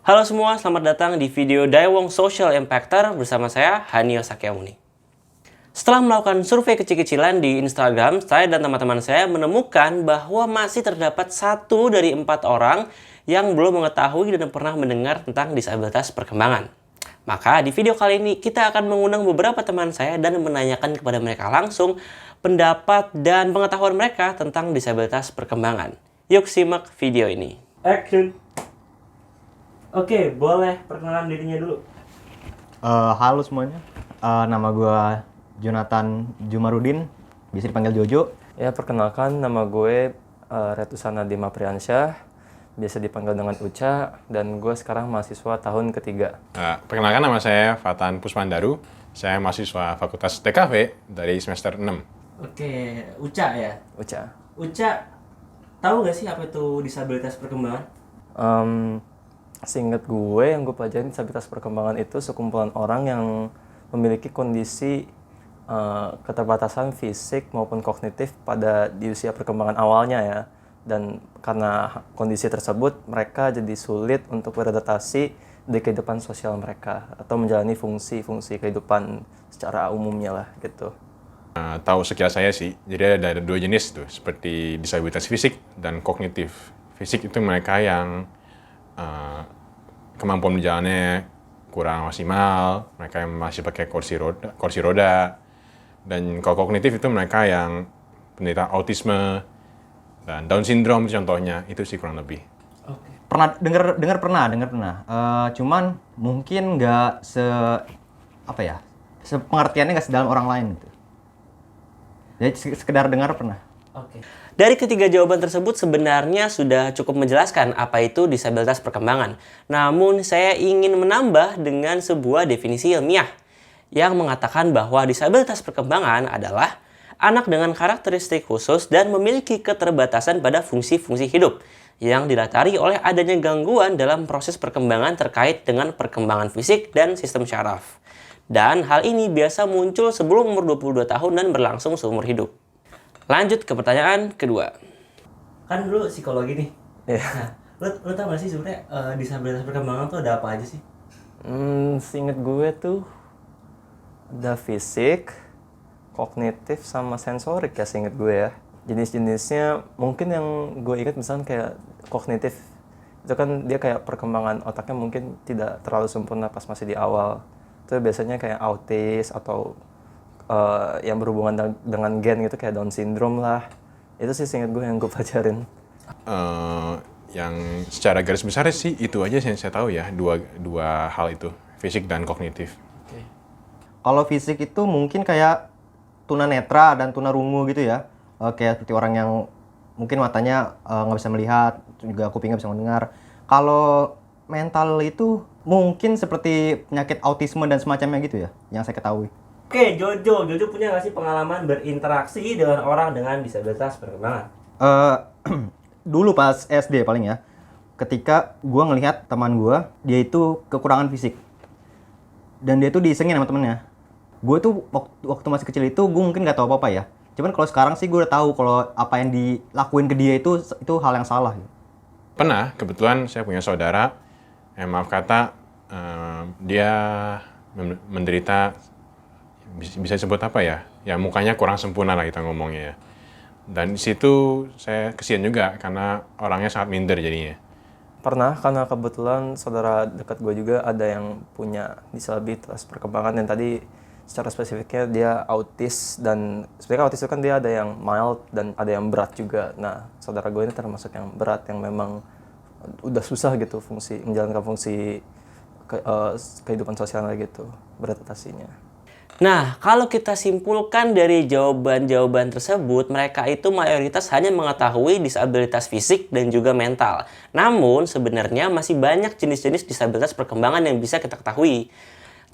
Halo semua, selamat datang di video Daewoo Social Impactor bersama saya, Hanio Sakyamuni. Setelah melakukan survei kecil-kecilan di Instagram, saya dan teman-teman saya menemukan bahwa masih terdapat 1 dari 4 orang yang belum mengetahui dan pernah mendengar tentang disabilitas perkembangan. Maka di video kali ini kita akan mengundang beberapa teman saya dan menanyakan kepada mereka langsung pendapat dan pengetahuan mereka tentang disabilitas perkembangan. Yuk simak video ini. Action! Oke, boleh perkenalan dirinya dulu. Halo semuanya, nama gue Jonathan Jumarudin, bisa dipanggil Jojo. Ya, perkenalkan nama gue Retusana Dima Priansyah, biasa dipanggil dengan Uca, dan gue sekarang mahasiswa tahun ketiga. Perkenalkan nama saya Fatan Puspandaru, saya mahasiswa Fakultas TKV dari semester 6. Oke, Uca ya? Uca. Uca, tahu gak sih apa itu disabilitas perkembangan? Seingat gue, yang gue pelajarin disabilitas perkembangan itu sekumpulan orang yang memiliki kondisi keterbatasan fisik maupun kognitif di usia perkembangan awalnya ya. Dan karena kondisi tersebut, mereka jadi sulit untuk beradaptasi di kehidupan sosial mereka atau menjalani fungsi-fungsi kehidupan secara umumnya lah gitu. Tahu sekilas saya sih, jadi ada 2 jenis tuh, seperti disabilitas fisik dan kognitif. Fisik itu mereka yang kemampuan berjalannya kurang maksimal, mereka yang masih pakai kursi roda. Dan kalau kognitif itu mereka yang penderita autisme dan Down syndrome contohnya, itu sih kurang lebih. Pernah dengar pernah. Cuman mungkin nggak pengertiannya nggak sedalam orang lain gitu. Jadi sekedar dengar pernah. Oke. Dari ketiga jawaban tersebut sebenarnya sudah cukup menjelaskan apa itu disabilitas perkembangan. Namun saya ingin menambah dengan sebuah definisi ilmiah yang mengatakan bahwa disabilitas perkembangan adalah anak dengan karakteristik khusus dan memiliki keterbatasan pada fungsi-fungsi hidup yang dilatari oleh adanya gangguan dalam proses perkembangan terkait dengan perkembangan fisik dan sistem syaraf. Dan hal ini biasa muncul sebelum umur 22 tahun dan berlangsung seumur hidup. Lanjut ke pertanyaan kedua. Kan dulu psikologi nih. Yeah. Nah, lu tau gak sih sebenarnya disabilitas perkembangan tuh ada apa aja sih? Seinget gue tuh ada fisik, kognitif, sama sensorik ya seinget gue ya. Jenis-jenisnya mungkin yang gue ingat misalnya kayak kognitif. Itu kan dia kayak perkembangan otaknya mungkin tidak terlalu sempurna pas masih di awal. Itu biasanya kayak autis atau yang berhubungan dengan gen gitu kayak Down syndrome lah. Itu sih seingat gue yang gue pelajarin. Yang secara garis besar sih itu aja yang saya tahu ya, dua hal itu, fisik dan kognitif. Oke. Kalau fisik itu mungkin kayak tunanetra dan tunarungu gitu ya. Kayak seperti orang yang mungkin matanya nggak bisa melihat, juga kupingnya bisa mendengar. Kalau mental itu mungkin seperti penyakit autisme dan semacamnya gitu ya, yang saya ketahui. Oke, Jojo punya nggak sih pengalaman berinteraksi dengan orang dengan disabilitas perkembangan? Dulu pas SD paling ya, ketika gue ngelihat teman gue, dia itu kekurangan fisik. Dan dia tuh disengin sama temennya. Gue tuh waktu masih kecil itu, gue mungkin gak tahu apa-apa ya. Cuman kalau sekarang sih gue udah tahu kalau apa yang dilakuin ke dia itu hal yang salah. Pernah, kebetulan saya punya saudara, maaf kata, dia menderita, bisa disebut apa ya? Ya mukanya kurang sempurna lah kita ngomongnya ya. Dan di situ saya kesian juga karena orangnya sangat minder jadinya. Pernah, karena kebetulan saudara dekat gue juga ada yang punya disabilitas perkembangan dan tadi secara spesifiknya dia autis, dan sebenarnya autis itu kan dia ada yang mild dan ada yang berat juga. Nah, saudara gue ini termasuk yang berat yang memang udah susah gitu menjalankan fungsi kehidupan sosialnya gitu, beradaptasinya. Nah, kalau kita simpulkan dari jawaban-jawaban tersebut, mereka itu mayoritas hanya mengetahui disabilitas fisik dan juga mental. Namun, sebenarnya masih banyak jenis-jenis disabilitas perkembangan yang bisa kita ketahui.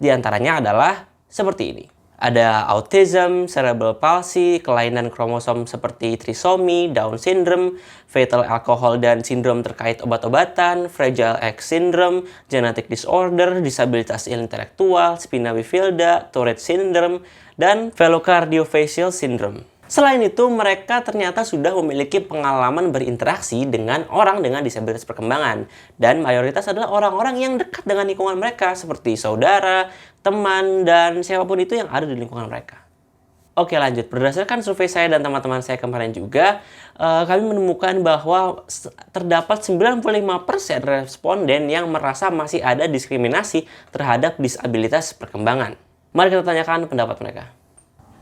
Di antaranya adalah seperti ini. Ada autism, cerebral palsy, kelainan kromosom seperti trisomi, Down syndrome, fetal alcohol dan sindrom terkait obat-obatan, Fragile X syndrome, genetic disorder, disabilitas intelektual, spina bifida, Tourette syndrome, dan velocardiofacial syndrome. Selain itu, mereka ternyata sudah memiliki pengalaman berinteraksi dengan orang dengan disabilitas perkembangan. Dan mayoritas adalah orang-orang yang dekat dengan lingkungan mereka, seperti saudara, teman, dan siapapun itu yang ada di lingkungan mereka. Oke, lanjut. Berdasarkan survei saya dan teman-teman saya kemarin juga, kami menemukan bahwa terdapat 95% responden yang merasa masih ada diskriminasi terhadap disabilitas perkembangan. Mari kita tanyakan pendapat mereka.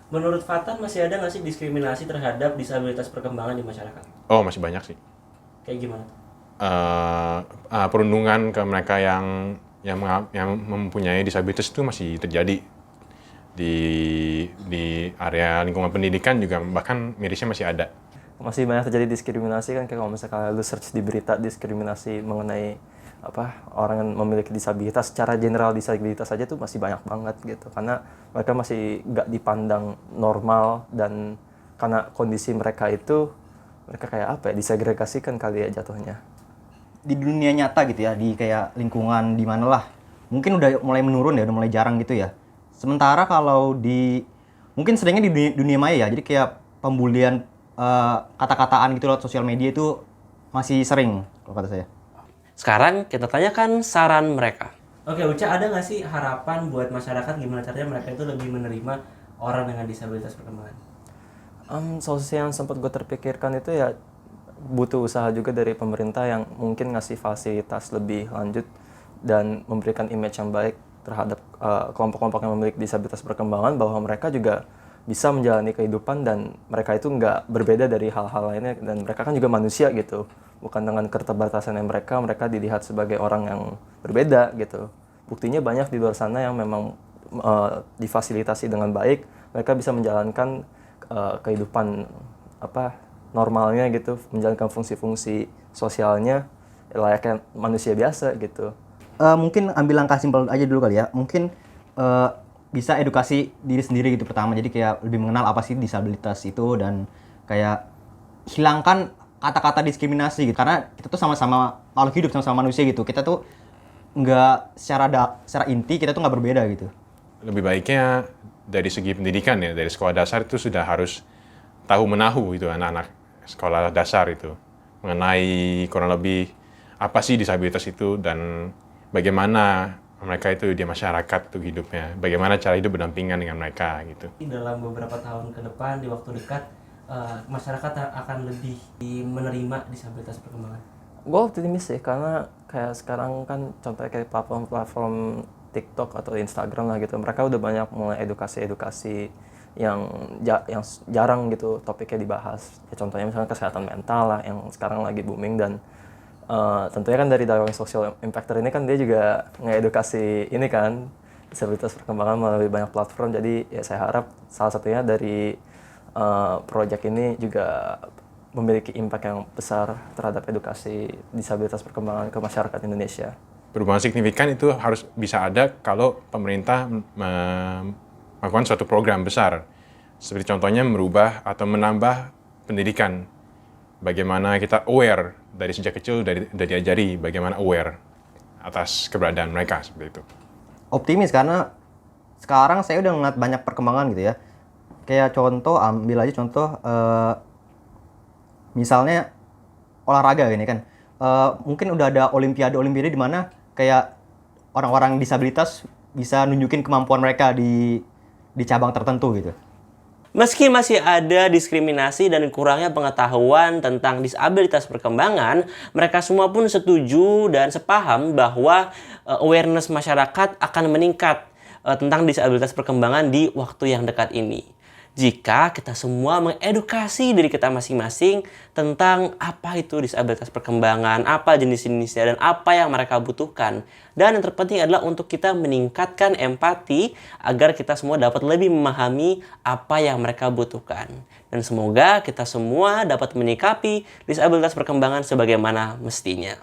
Menurut Fatan, masih ada nggak sih diskriminasi terhadap disabilitas perkembangan di masyarakat? Oh, masih banyak sih. Kayak gimana? Perundungan ke mereka yang mempunyai disabilitas itu masih terjadi di area lingkungan pendidikan juga, bahkan mirisnya masih ada. Masih banyak terjadi diskriminasi kan, kayak kalau misalkan lu search di berita diskriminasi mengenai orang yang memiliki disabilitas, secara general disabilitas saja tuh masih banyak banget gitu, karena mereka masih nggak dipandang normal, dan karena kondisi mereka itu, mereka kayak disegregasikan kali ya jatuhnya. Di dunia nyata gitu ya, di kayak lingkungan di mana lah, mungkin udah mulai menurun ya, udah mulai jarang gitu ya. Sementara kalau mungkin seringnya di dunia maya ya, jadi kayak pembulian kata-kataan gitu lewat sosial media itu masih sering kalau kata saya. Sekarang kita tanyakan saran mereka. Oke, Uca, ada nggak sih harapan buat masyarakat gimana caranya mereka itu lebih menerima orang dengan disabilitas perkembangan? Solusi yang sempat gue terpikirkan itu ya butuh usaha juga dari pemerintah yang mungkin ngasih fasilitas lebih lanjut dan memberikan image yang baik terhadap kelompok-kelompok yang memiliki disabilitas perkembangan, bahwa mereka juga bisa menjalani kehidupan dan mereka itu nggak berbeda dari hal-hal lainnya, dan mereka kan juga manusia gitu, bukan dengan keterbatasan yang mereka dilihat sebagai orang yang berbeda gitu. Buktinya banyak di luar sana yang memang difasilitasi dengan baik, mereka bisa menjalankan kehidupan normalnya gitu, menjalankan fungsi-fungsi sosialnya layaknya manusia biasa gitu. Mungkin ambil langkah simpel aja dulu kali ya. Mungkin bisa edukasi diri sendiri gitu pertama. Jadi kayak lebih mengenal apa sih disabilitas itu, dan kayak hilangkan kata-kata diskriminasi gitu. Karena kita tuh sama-sama makhluk hidup, sama-sama manusia gitu. Kita tuh nggak secara inti kita tuh nggak berbeda gitu. Lebih baiknya dari segi pendidikan ya, dari sekolah dasar itu sudah harus tahu menahu itu anak-anak sekolah dasar itu mengenai kurang lebih apa sih disabilitas itu dan bagaimana mereka itu di masyarakat tuh hidupnya, bagaimana cara hidup berdampingan dengan mereka gitu. Dalam beberapa tahun ke depan, di waktu dekat, masyarakat akan lebih menerima disabilitas perkembangan. Gue optimis sih, karena kayak sekarang kan contohnya kayak platform TikTok atau Instagram lah gitu, mereka udah banyak mulai edukasi yang jarang gitu topiknya dibahas. Ya, contohnya misalnya kesehatan mental lah yang sekarang lagi booming, dan tentunya kan dari Dawang Social Impactor ini kan dia juga ngedukasi ini kan disabilitas perkembangan melalui banyak platform. Jadi ya saya harap salah satunya dari project ini juga memiliki impact yang besar terhadap edukasi disabilitas perkembangan ke masyarakat Indonesia. Perubahan signifikan itu harus bisa ada kalau pemerintah melakukan suatu program besar. Seperti contohnya merubah atau menambah pendidikan. Bagaimana kita aware dari sejak kecil, dari diajari bagaimana aware atas keberadaan mereka seperti itu. Optimis karena sekarang saya udah ngeliat banyak perkembangan gitu ya. Kayak contoh, ambil aja contoh misalnya olahraga gini kan. Mungkin udah ada olimpiade di mana kayak orang-orang disabilitas bisa nunjukin kemampuan mereka di cabang tertentu gitu. Meski masih ada diskriminasi dan kurangnya pengetahuan tentang disabilitas perkembangan, mereka semua pun setuju dan sepaham bahwa awareness masyarakat akan meningkat tentang disabilitas perkembangan di waktu yang dekat ini. Jika kita semua mengedukasi diri kita masing-masing tentang apa itu disabilitas perkembangan, apa jenis-jenisnya, dan apa yang mereka butuhkan. Dan yang terpenting adalah untuk kita meningkatkan empati agar kita semua dapat lebih memahami apa yang mereka butuhkan. Dan semoga kita semua dapat menyikapi disabilitas perkembangan sebagaimana mestinya.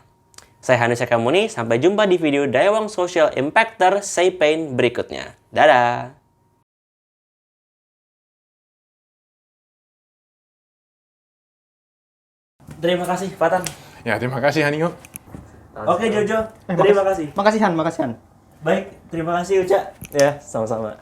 Saya Hanus Yakamuni, sampai jumpa di video Dawang Social Impactor Say Pain berikutnya. Dadah! Terima kasih, Fatan. Ya, terima kasih Hanio. Oke, Jojo. Terima kasih. Makasih Han. Baik, terima kasih, Uca. Ya, sama-sama.